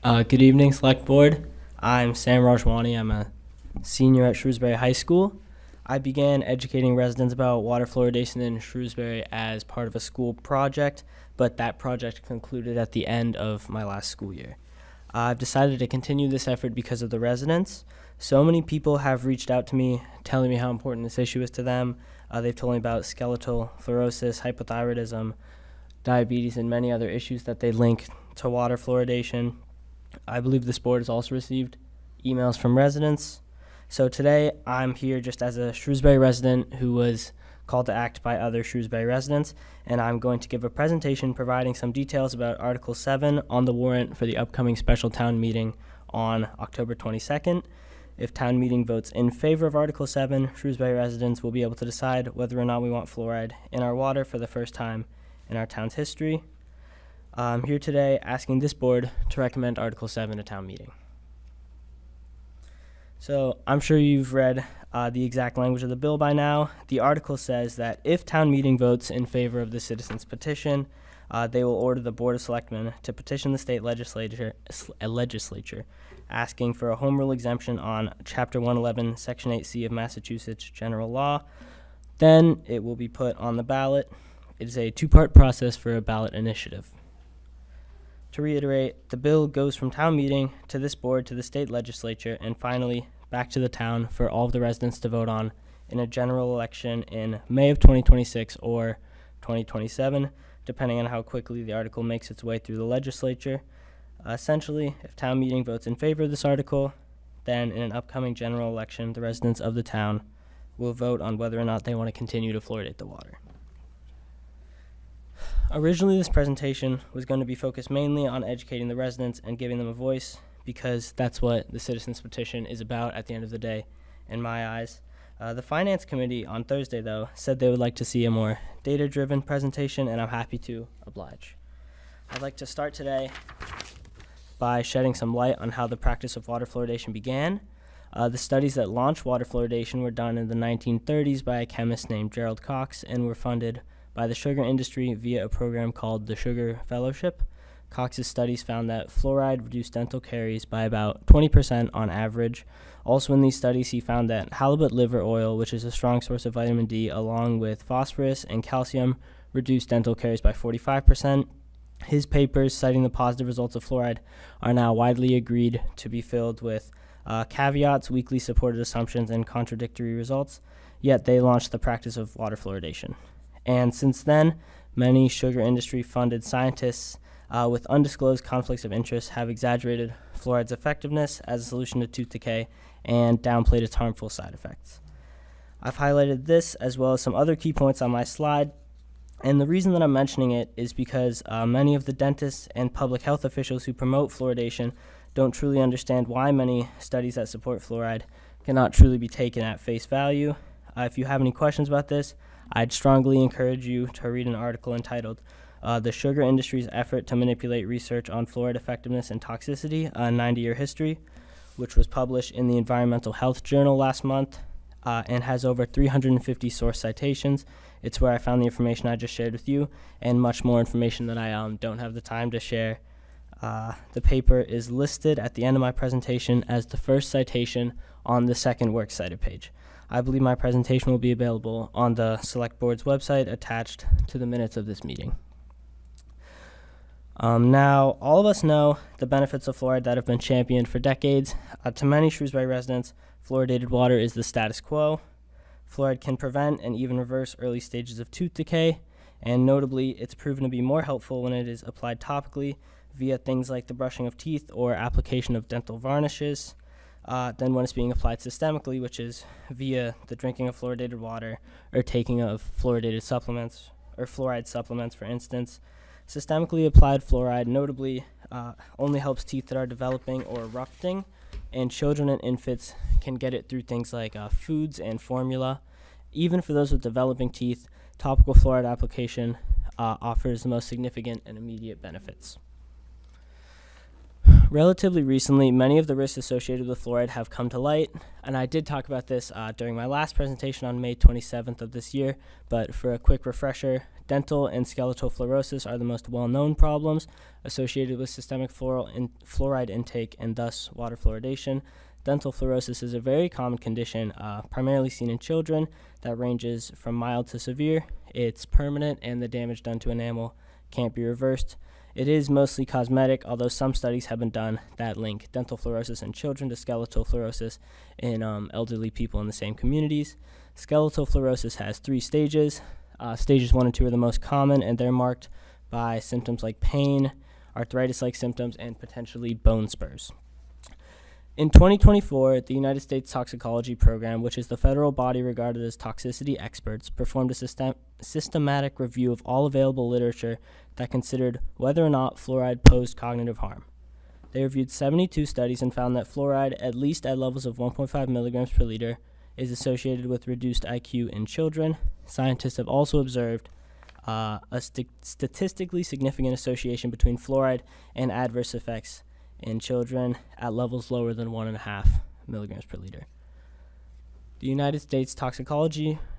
Good evening, Select Board. I'm Sam Rajwani. I'm a senior at Shrewsbury High School. I began educating residents about water fluoridation in Shrewsbury as part of a school project, but that project concluded at the end of my last school year. I've decided to continue this effort because of the residents. So many people have reached out to me telling me how important this issue is to them. They've told me about skeletal fluorosis, hypothyroidism, diabetes, and many other issues that they link to water fluoridation. I believe this board has also received emails from residents. So today I'm here just as a Shrewsbury resident who was called to act by other Shrewsbury residents, and I'm going to give a presentation providing some details about Article 7 on the warrant for the upcoming special town meeting on October 22nd. If town meeting votes in favor of Article 7, Shrewsbury residents will be able to decide whether or not we want fluoride in our water for the first time in our town's history. I'm here today asking this board to recommend Article 7 to town meeting. So I'm sure you've read the exact language of the bill by now. The article says that if town meeting votes in favor of the citizens' petition, they will order the Board of Selectmen to petition the state legislature asking for a home rule exemption on Chapter 111, Section 8C of Massachusetts General Law. Then it will be put on the ballot. It is a two-part process for a ballot initiative. To reiterate, the bill goes from town meeting to this board to the state legislature and finally back to the town for all of the residents to vote on in a general election in May of 2026 or 2027, depending on how quickly the article makes its way through the legislature. Essentially, if town meeting votes in favor of this article, then in an upcoming general election, the residents of the town will vote on whether or not they want to continue to fluoridate the water. Originally, this presentation was going to be focused mainly on educating the residents and giving them a voice because that's what the citizens' petition is about at the end of the day, in my eyes. The Finance Committee on Thursday, though, said they would like to see a more data-driven presentation, and I'm happy to oblige. I'd like to start today by shedding some light on how the practice of water fluoridation began. The studies that launched water fluoridation were done in the 1930s by a chemist named Gerald Cox and were funded by the sugar industry via a program called the Sugar Fellowship. Cox's studies found that fluoride reduced dental caries by about 20% on average. Also in these studies, he found that halibut liver oil, which is a strong source of vitamin D, along with phosphorus and calcium, reduced dental caries by 45%. His papers citing the positive results of fluoride are now widely agreed to be filled with caveats, weakly supported assumptions, and contradictory results, yet they launched the practice of water fluoridation. And since then, many sugar industry-funded scientists with undisclosed conflicts of interest have exaggerated fluoride's effectiveness as a solution to tooth decay and downplayed its harmful side effects. I've highlighted this as well as some other key points on my slide, and the reason that I'm mentioning it is because many of the dentists and public health officials who promote fluoridation don't truly understand why many studies that support fluoride cannot truly be taken at face value. If you have any questions about this, I'd strongly encourage you to read an article entitled The Sugar Industry's Effort to Manipulate Research on Fluoride Effectiveness and Toxicity, a 90-Year History, which was published in the Environmental Health Journal last month and has over 350 source citations. It's where I found the information I just shared with you and much more information that I don't have the time to share. The paper is listed at the end of my presentation as the first citation on the second works cited page. I believe my presentation will be available on the Select Board's website attached to the minutes of this meeting. Now, all of us know the benefits of fluoride that have been championed for decades. To many Shrewsbury residents, fluoridated water is the status quo. Fluoride can prevent and even reverse early stages of tooth decay, and notably, it's proven to be more helpful when it is applied topically via things like the brushing of teeth or application of dental varnishes. Than when it's being applied systemically, which is via the drinking of fluoridated water or taking of fluoridated supplements or fluoride supplements, for instance. Systemically applied fluoride notably only helps teeth that are developing or erupting, and children and infants can get it through things like foods and formula. Even for those with developing teeth, topical fluoride application offers the most significant and immediate benefits. Relatively recently, many of the risks associated with fluoride have come to light, and I did talk about this during my last presentation on May 27th of this year, but for a quick refresher, Dental and skeletal fluorosis are the most well-known problems associated with systemic fluoride intake and thus water fluoridation. Dental fluorosis is a very common condition, primarily seen in children, that ranges from mild to severe. It's permanent, and the damage done to enamel can't be reversed. It is mostly cosmetic, although some studies have been done that link dental fluorosis in children to skeletal fluorosis in elderly people in the same communities. Skeletal fluorosis has 3 stages. Stages 1 and 2 are the most common, and they're marked by symptoms like pain, arthritis-like symptoms, and potentially bone spurs. In 2024, the United States Toxicology Program, which is the federal body regarded as toxicity experts, performed a systematic review of all available literature that considered whether or not fluoride posed cognitive harm. They reviewed 72 studies and found that fluoride, at least at levels of 1.5 milligrams per liter, is associated with reduced IQ in children. Scientists have also observed a statistically significant association between fluoride and adverse effects in children at levels lower than 1.5 milligrams per liter. The United States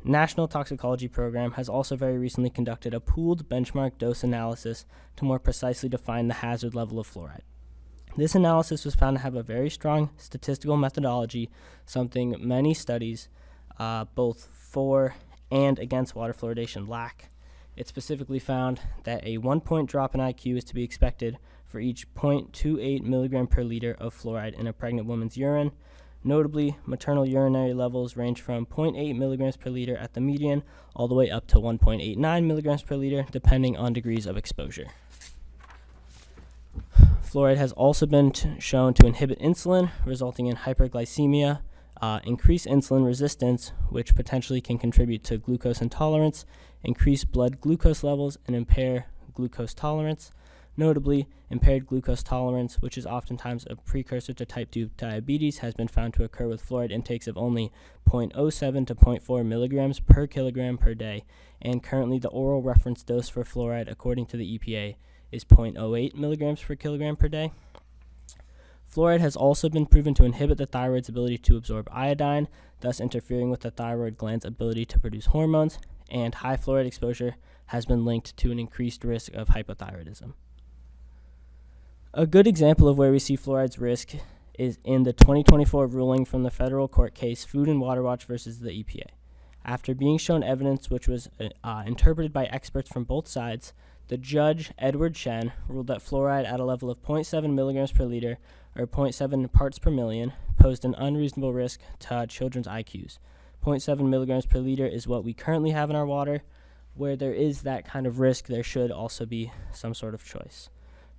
National Toxicology Program has also very recently conducted a pooled benchmark dose analysis to more precisely define the hazard level of fluoride. This analysis was found to have a very strong statistical methodology, something many studies, both for and against water fluoridation, lack. It specifically found that a 1-point drop in IQ is to be expected for each 0.28 milligram per liter of fluoride in a pregnant woman's urine. Notably, maternal urinary levels range from 0.8 milligrams per liter at the median all the way up to 1.89 milligrams per liter, depending on degrees of exposure. Fluoride has also been shown to inhibit insulin, resulting in hyperglycemia, increase insulin resistance, which potentially can contribute to glucose intolerance, increase blood glucose levels, and impair glucose tolerance. Notably, impaired glucose tolerance, which is oftentimes a precursor to type 2 diabetes, has been found to occur with fluoride intakes of only 0.07 to 0.4 milligrams per kilogram per day, and currently the oral reference dose for fluoride, according to the EPA, is 0.08 milligrams per kilogram per day. Fluoride has also been proven to inhibit the thyroid's ability to absorb iodine, thus interfering with the thyroid gland's ability to produce hormones, and high fluoride exposure has been linked to an increased risk of hypothyroidism. A good example of where we see fluoride's risk is in the 2024 ruling from the federal court case Food and Water Watch versus the EPA. After being shown evidence which was interpreted by experts from both sides, the judge, Edward Chen, ruled that fluoride at a level of 0.7 milligrams per liter, or 0.7 parts per million, posed an unreasonable risk to children's IQs. 0.7 milligrams per liter is what we currently have in our water. Where there is that kind of risk, there should also be some sort of choice.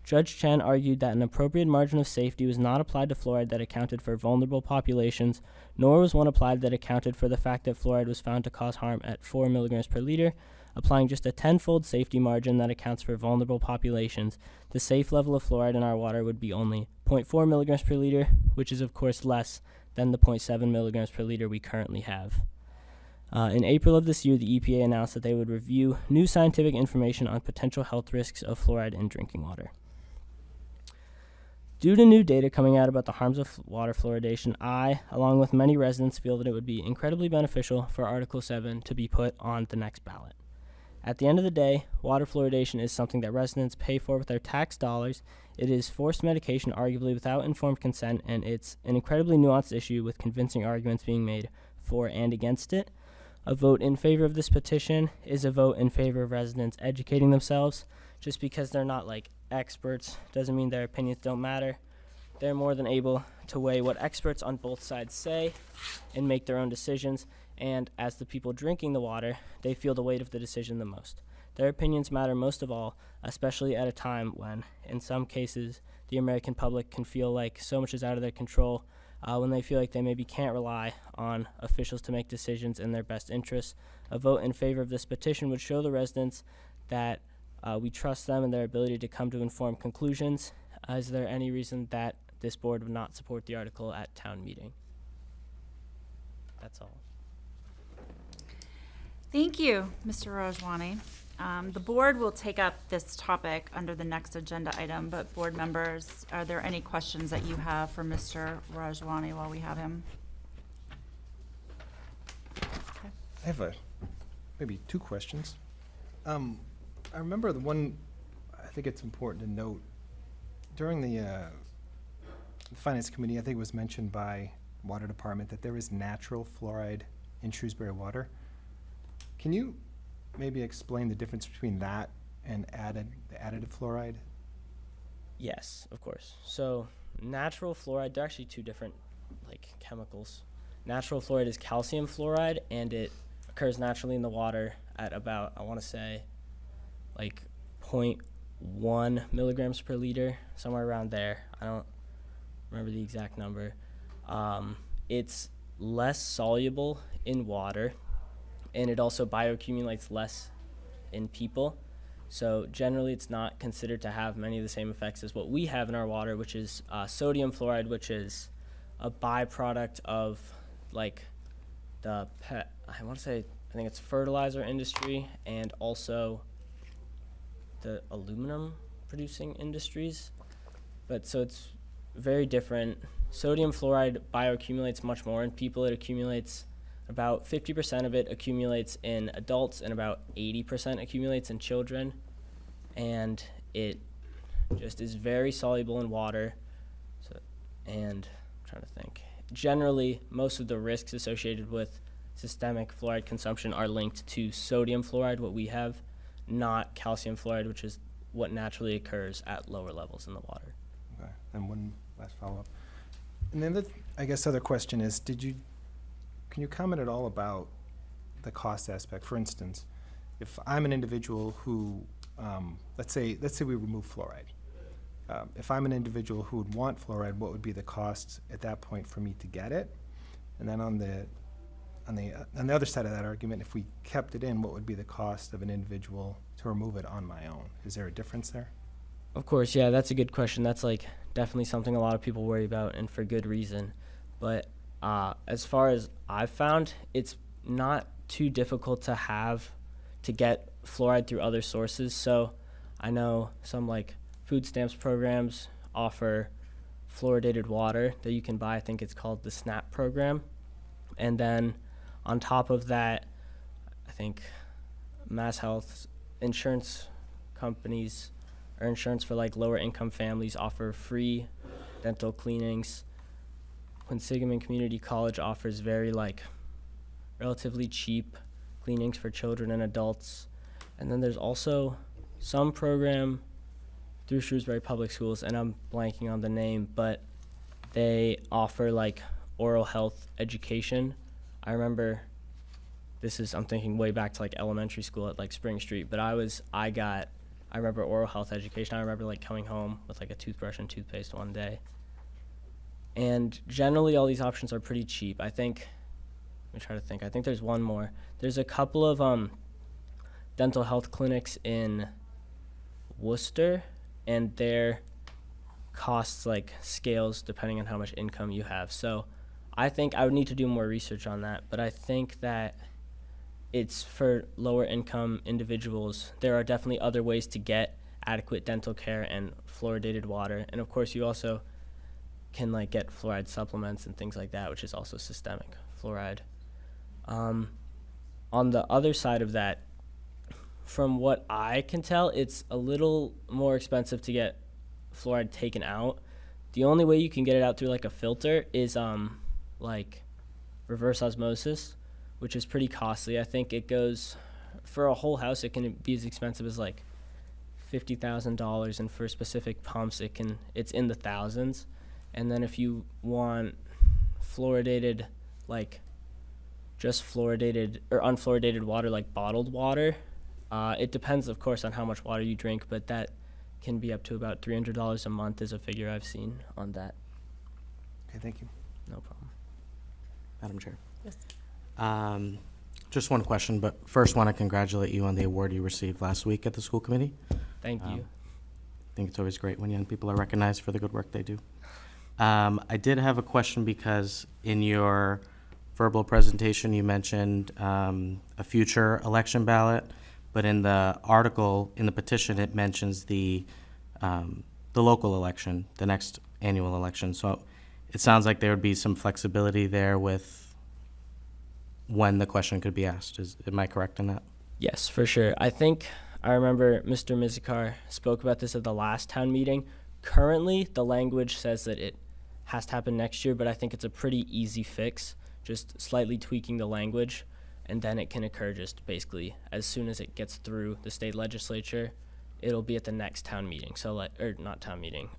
Judge Chen argued that an appropriate margin of safety was not applied to fluoride that accounted for vulnerable populations, nor was one applied that accounted for the fact that fluoride was found to cause harm at 4 milligrams per liter. Applying just a 10-fold safety margin that accounts for vulnerable populations, the safe level of fluoride in our water would be only 0.4 milligrams per liter, which is of course less than the 0.7 milligrams per liter we currently have. In April of this year, the EPA announced that they would review new scientific information on potential health risks of fluoride in drinking water. Due to new data coming out about the harms of water fluoridation, I, along with many residents, feel that it would be incredibly beneficial for Article 7 to be put on the next ballot. At the end of the day, water fluoridation is something that residents pay for with their tax dollars. It is forced medication, arguably without informed consent, and it's an incredibly nuanced issue with convincing arguments being made for and against it. A vote in favor of this petition is a vote in favor of residents educating themselves. Just because they're not like experts doesn't mean their opinions don't matter. They're more than able to weigh what experts on both sides say and make their own decisions. And as the people drinking the water, they feel the weight of the decision the most. Their opinions matter most of all, especially at a time when, in some cases, the American public can feel like so much is out of their control, when they feel like they maybe can't rely on officials to make decisions in their best interests. A vote in favor of this petition would show the residents that we trust them and their ability to come to informed conclusions. Is there any reason that this board would not support the article at town meeting? That's all. Thank you, Mr. Rajwani. The board will take up this topic under the next agenda item, but board members, are there any questions that you have for Mr. Rajwani while we have him? I have maybe 2 questions. I remember the one, I think it's important to note, during the Finance Committee, I think it was mentioned by Water Department that there is natural fluoride in Shrewsbury water. Can you maybe explain the difference between that and the additive fluoride? Yes, of course. So natural fluoride, they're actually two different chemicals. Natural fluoride is calcium fluoride, and it occurs naturally in the water at about, I want to say, 0.1 milligrams per liter, somewhere around there. I don't remember the exact number. It's less soluble in water, and it also bioaccumulates less in people. So generally it's not considered to have many of the same effects as what we have in our water, which is sodium fluoride, which is a byproduct of I think it's fertilizer industry and also the aluminum producing industries. But so it's very different. Sodium fluoride bioaccumulates much more in people. It accumulates about 50% of it accumulates in adults and about 80% accumulates in children. And it just is very soluble in water. And I'm trying to think. Generally, most of the risks associated with systemic fluoride consumption are linked to sodium fluoride, what we have, not calcium fluoride, which is what naturally occurs at lower levels in the water. Okay. And one last follow-up. And then other question is, can you comment at all about the cost aspect? For instance, if I'm an individual who, let's say we remove fluoride. If I'm an individual who would want fluoride, what would be the cost at that point for me to get it? And then on the other side of that argument, if we kept it in, what would be the cost of an individual to remove it on my own? Is there a difference there? Of course, yeah, that's a good question. That's definitely something a lot of people worry about, and for good reason. But as far as I've found, it's not too difficult to get fluoride through other sources. So I know some food stamps programs offer fluoridated water that you can buy. I think it's called the SNAP program. And then on top of that, I think Mass Health insurance companies or insurance for lower income families offer free dental cleanings. Quinsigamon Community College offers very relatively cheap cleanings for children and adults. And then there's also some program through Shrewsbury Public Schools, and I'm blanking on the name, but they offer oral health education. I remember I'm thinking way back to elementary school at Spring Street, but I remember oral health education. I remember coming home with a toothbrush and toothpaste one day. And generally all these options are pretty cheap. I think there's one more. There's a couple of dental health clinics in Worcester, and their costs scales depending on how much income you have. So I think I would need to do more research on that, but I think that it's for lower income individuals. There are definitely other ways to get adequate dental care and fluoridated water. And of course you also can get fluoride supplements and things like that, which is also systemic fluoride. On the other side of that, from what I can tell, it's a little more expensive to get fluoride taken out. The only way you can get it out through a filter is reverse osmosis, which is pretty costly. I think it goes, for a whole house, it can be as expensive as $50,000, and for specific pumps, it's in the thousands. And then if you want fluoridated, just fluoridated or unfluoridated water, bottled water, it depends, of course, on how much water you drink, but that can be up to about $300 a month is a figure I've seen on that. Okay, thank you. No problem. Madam Chair. Yes. Just one question, but first want to congratulate you on the award you received last week at the school committee. Thank you. I think it's always great when young people are recognized for the good work they do. I did have a question because in your verbal presentation you mentioned a future election ballot, but in the article, in the petition, it mentions the local election, the next annual election. So it sounds like there would be some flexibility there with when the question could be asked. Am I correct in that? Yes, for sure. I think I remember Mr. Mizikar spoke about this at the last town meeting. Currently, the language says that it has to happen next year, but I think it's a pretty easy fix, just slightly tweaking the language, and then it can occur just basically as soon as it gets through the state legislature. It'll be at the next town meeting, not town meeting,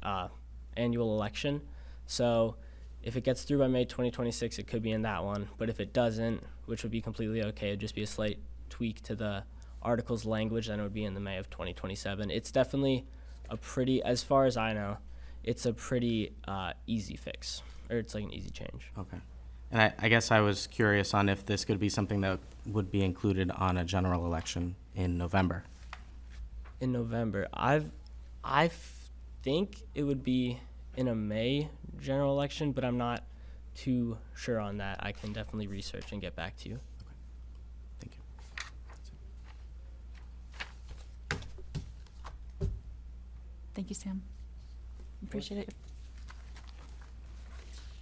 annual election. So if it gets through by May 2026, it could be in that one, but if it doesn't, which would be completely okay, it'd just be a slight tweak to the article's language, then it would be in the May of 2027. It's definitely a pretty, as far as I know, it's a pretty easy fix, or it's like an easy change. Okay. And I guess I was curious on if this could be something that would be included on a general election in November. In November, I think it would be in a May general election, but I'm not too sure on that. I can definitely research and get back to you. Thank you. Thank you, Sam. Appreciate it.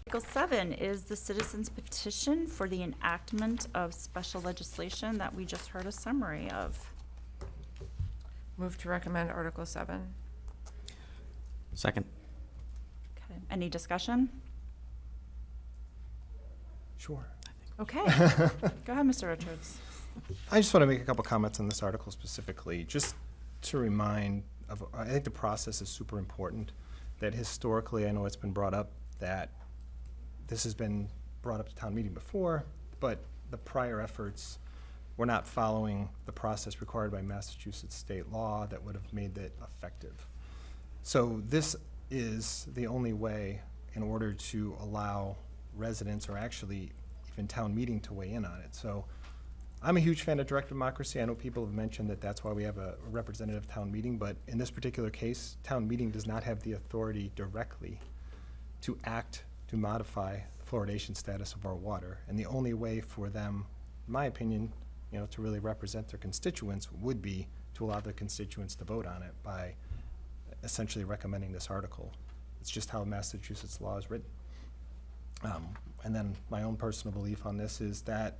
Article 7 is the citizens petition for the enactment of special legislation that we just heard a summary of. Move to recommend Article 7. Second. Okay. Any discussion? Sure. Okay. Go ahead, Mr. Richards. I just want to make a couple comments on this article specifically, just to remind of, I think the process is super important, that historically, I know it's been brought up that this has been brought up to town meeting before, but the prior efforts were not following the process required by Massachusetts state law that would have made it effective. So this is the only way in order to allow residents, or actually even town meeting, to weigh in on it. So I'm a huge fan of direct democracy. I know people have mentioned that that's why we have a representative town meeting, but in this particular case, town meeting does not have the authority directly to act to modify the fluoridation status of our water. And the only way for them, in my opinion, to really represent their constituents would be to allow their constituents to vote on it by essentially recommending this article. It's just how Massachusetts law is written. And then my own personal belief on this is that,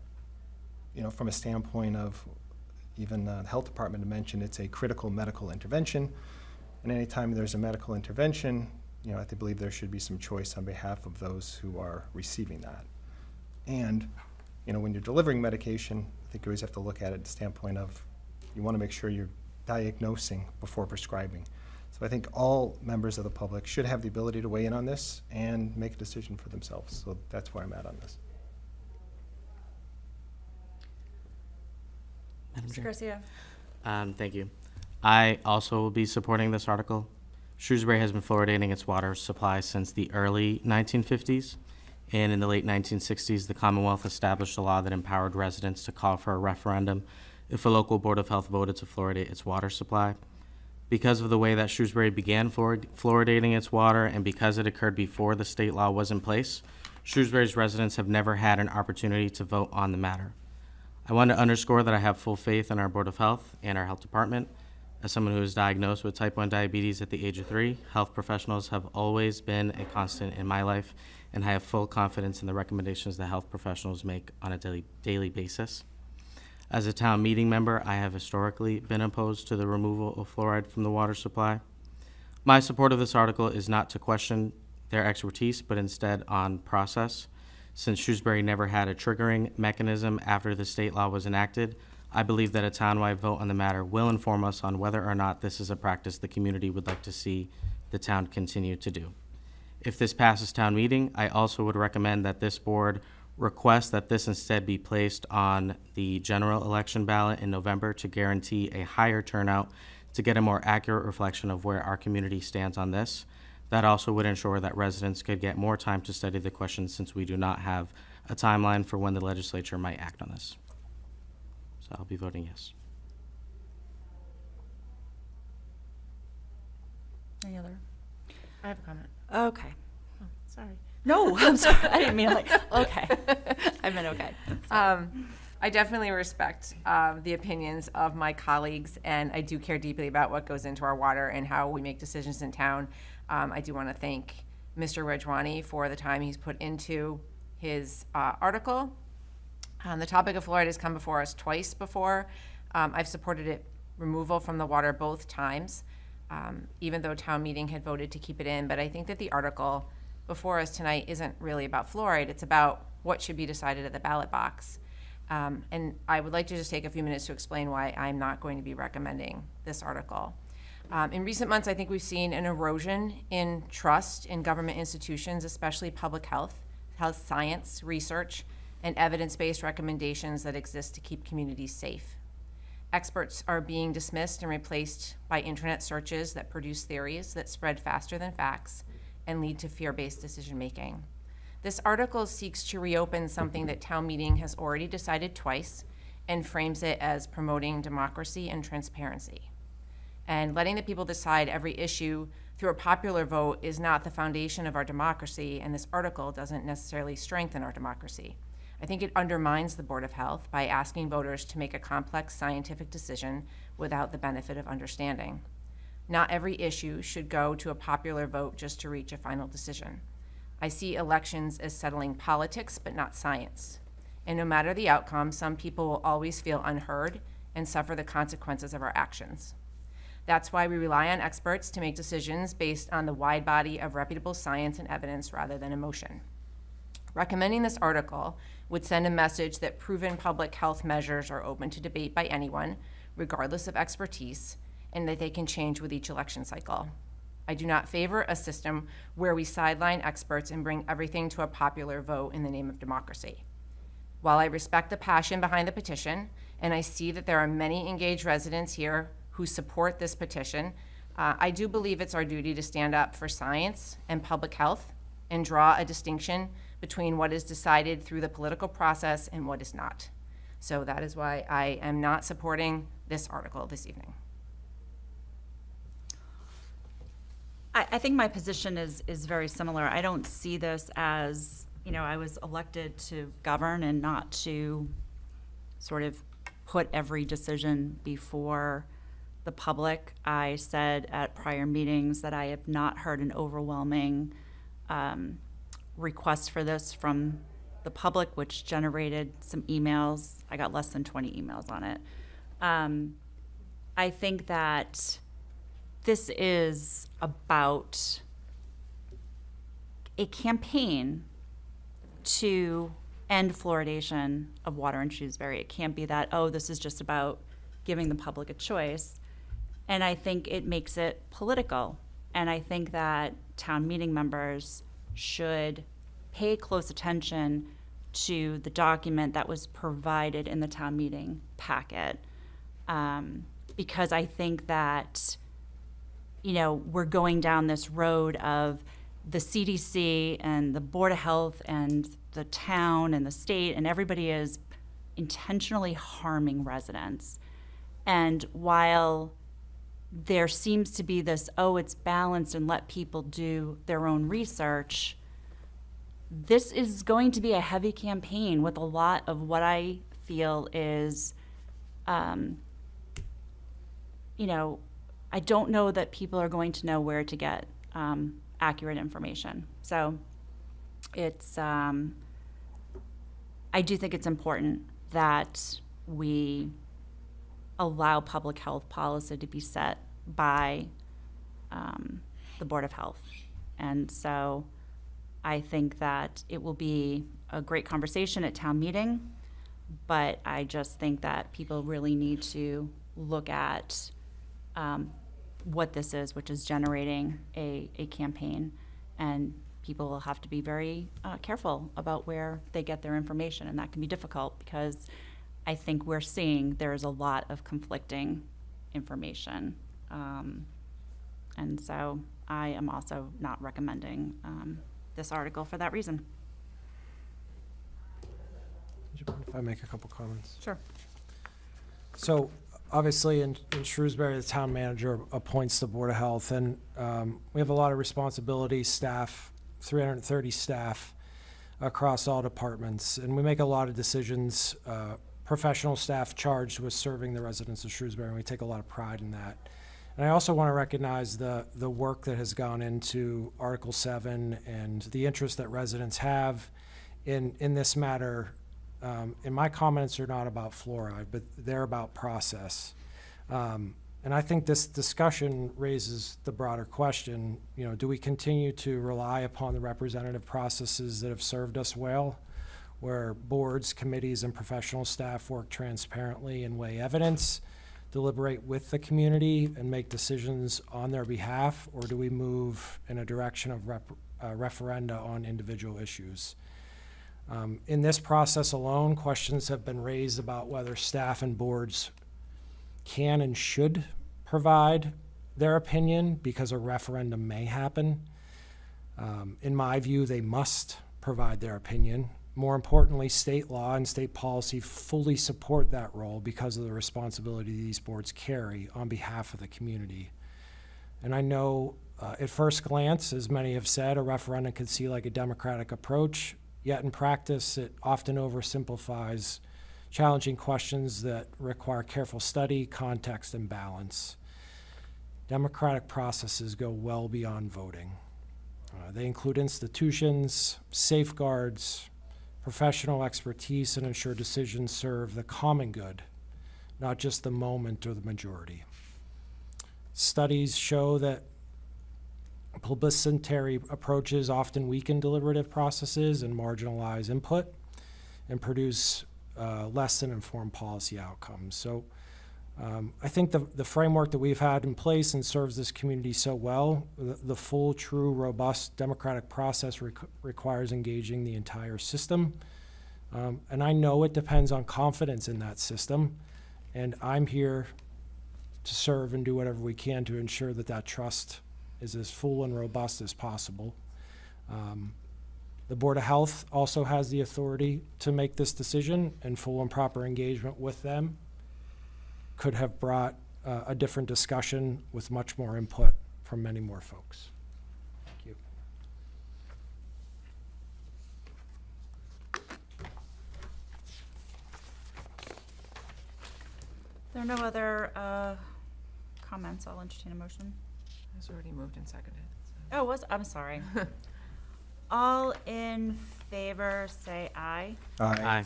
from a standpoint of even the health department to mention, it's a critical medical intervention. And anytime there's a medical intervention, I believe there should be some choice on behalf of those who are receiving that. And, when you're delivering medication, I think you always have to look at it at the standpoint of, you want to make sure you're diagnosing before prescribing. So I think all members of the public should have the ability to weigh in on this and make a decision for themselves. So that's where I'm at on this. Madam Mr. Chair. Garcia. Thank you. I also will be supporting this article. Shrewsbury has been fluoridating its water supply since the early 1950s, and in the late 1960s, the Commonwealth established a law that empowered residents to call for a referendum if a local Board of Health voted to fluoridate its water supply. Because of the way that Shrewsbury began fluoridating its water, and because it occurred before the state law was in place, Shrewsbury's residents have never had an opportunity to vote on the matter. I want to underscore that I have full faith in our Board of Health and our health department. As someone who was diagnosed with type 1 diabetes at the age of 3, health professionals have always been a constant in my life, and I have full confidence in the recommendations that health professionals make on a daily basis. As a town meeting member, I have historically been opposed to the removal of fluoride from the water supply. My support of this article is not to question their expertise, but instead on process. Since Shrewsbury never had a triggering mechanism after the state law was enacted, I believe that a townwide vote on the matter will inform us on whether or not this is a practice the community would like to see the town continue to do. If this passes town meeting, I also would recommend that this board request that this instead be placed on the general election ballot in November to guarantee a higher turnout to get a more accurate reflection of where our community stands on this. That also would ensure that residents could get more time to study the question, since we do not have a timeline for when the legislature might act on this. So I'll be voting yes. Any other? I have a comment. Okay. Sorry. No, I'm sorry. I didn't mean okay. I meant okay. I definitely respect the opinions of my colleagues, and I do care deeply about what goes into our water and how we make decisions in town. I do want to thank Mr. Rajwani for the time he's put into his article. The topic of fluoride has come before us twice before. I've supported it removal from the water both times, even though town meeting had voted to keep it in. But I think that the article before us tonight isn't really about fluoride. It's about what should be decided at the ballot box. And I would like to just take a few minutes to explain why I'm not going to be recommending this article. In recent months, I think we've seen an erosion in trust in government institutions, especially public health science, research, and evidence-based recommendations that exist to keep communities safe. Experts are being dismissed and replaced by internet searches that produce theories that spread faster than facts and lead to fear-based decision-making. This article seeks to reopen something that town meeting has already decided twice and frames it as promoting democracy and transparency. And letting the people decide every issue through a popular vote is not the foundation of our democracy, and this article doesn't necessarily strengthen our democracy. I think it undermines the Board of Health by asking voters to make a complex scientific decision without the benefit of understanding. Not every issue should go to a popular vote just to reach a final decision. I see elections as settling politics, but not science. And no matter the outcome, some people will always feel unheard and suffer the consequences of our actions. That's why we rely on experts to make decisions based on the wide body of reputable science and evidence rather than emotion. Recommending this article would send a message that proven public health measures are open to debate by anyone, regardless of expertise, and that they can change with each election cycle. I do not favor a system where we sideline experts and bring everything to a popular vote in the name of democracy. While I respect the passion behind the petition, and I see that there are many engaged residents here who support this petition, I do believe it's our duty to stand up for science and public health and draw a distinction between what is decided through the political process and what is not. So that is why I am not supporting this article this evening. I think my position is very similar. I don't see this as, I was elected to govern and not to sort of put every decision before the public. I said at prior meetings that I have not heard an overwhelming request for this from the public, which generated some emails. I got less than 20 emails on it. I think that this is about a campaign to end fluoridation of water in Shrewsbury. It can't be that, this is just about giving the public a choice. And I think it makes it political. And I think that town meeting members should pay close attention to the document that was provided in the town meeting packet. Because I think that, we're going down this road of the CDC and the Board of Health and the town and the state, and everybody is intentionally harming residents. And while there seems to be this, it's balanced and let people do their own research, this is going to be a heavy campaign with a lot of what I feel is, I don't know that people are going to know where to get accurate information. So it's, I do think it's important that we allow public health policy to be set by the Board of Health. And so I think that it will be a great conversation at town meeting, but I just think that people really need to look at what this is, which is generating a campaign, and people will have to be very careful about where they get their information, and that can be difficult because I think we're seeing there's a lot of conflicting information. And so I am also not recommending this article for that reason. If I make a couple comments. Sure. So obviously in Shrewsbury, the town manager appoints the Board of Health, and we have a lot of responsibility, staff, 330 staff across all departments, and we make a lot of decisions, professional staff charged with serving the residents of Shrewsbury, and we take a lot of pride in that. And I also want to recognize the work that has gone into Article 7 and the interest that residents have in this matter and my comments are not about fluoride, but they're about process. And I think this discussion raises the broader question, do we continue to rely upon the representative processes that have served us well, where boards, committees, and professional staff work transparently and weigh evidence, deliberate with the community, and make decisions on their behalf, or do we move in a direction of referenda on individual issues? In this process alone, questions have been raised about whether staff and boards can and should provide their opinion because a referendum may happen. In my view, they must provide their opinion. More importantly, state law and state policy fully support that role because of the responsibility these boards carry on behalf of the community. And I know at first glance, as many have said, a referendum could seem like a democratic approach, yet in practice it often oversimplifies challenging questions that require careful study, context, and balance. Democratic processes go well beyond voting. They include institutions, safeguards, professional expertise, and ensure decisions serve the common good, not just the moment or the majority. Studies show that plebiscitary approaches often weaken deliberative processes and marginalize input and produce less than informed policy outcomes. So I think the framework that we've had in place and serves this community so well, the full, true, robust democratic process requires engaging the entire system. And I know it depends on confidence in that system, and I'm here to serve and do whatever we can to ensure that that trust is as full and robust as possible. The Board of Health also has the authority to make this decision, and full and proper engagement with them could have brought a different discussion with much more input from many more folks. Thank you. There are no other comments. I'll entertain a motion. It was already moved and seconded. Oh, I'm sorry. All in favor, say aye. Aye.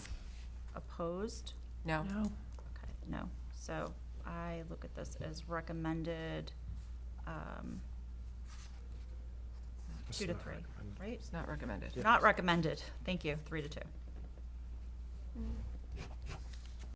Opposed? No. Okay, no. So I look at this as recommended, 2 to 3, right? It's not recommended. Not recommended. Thank you, 3 to 2.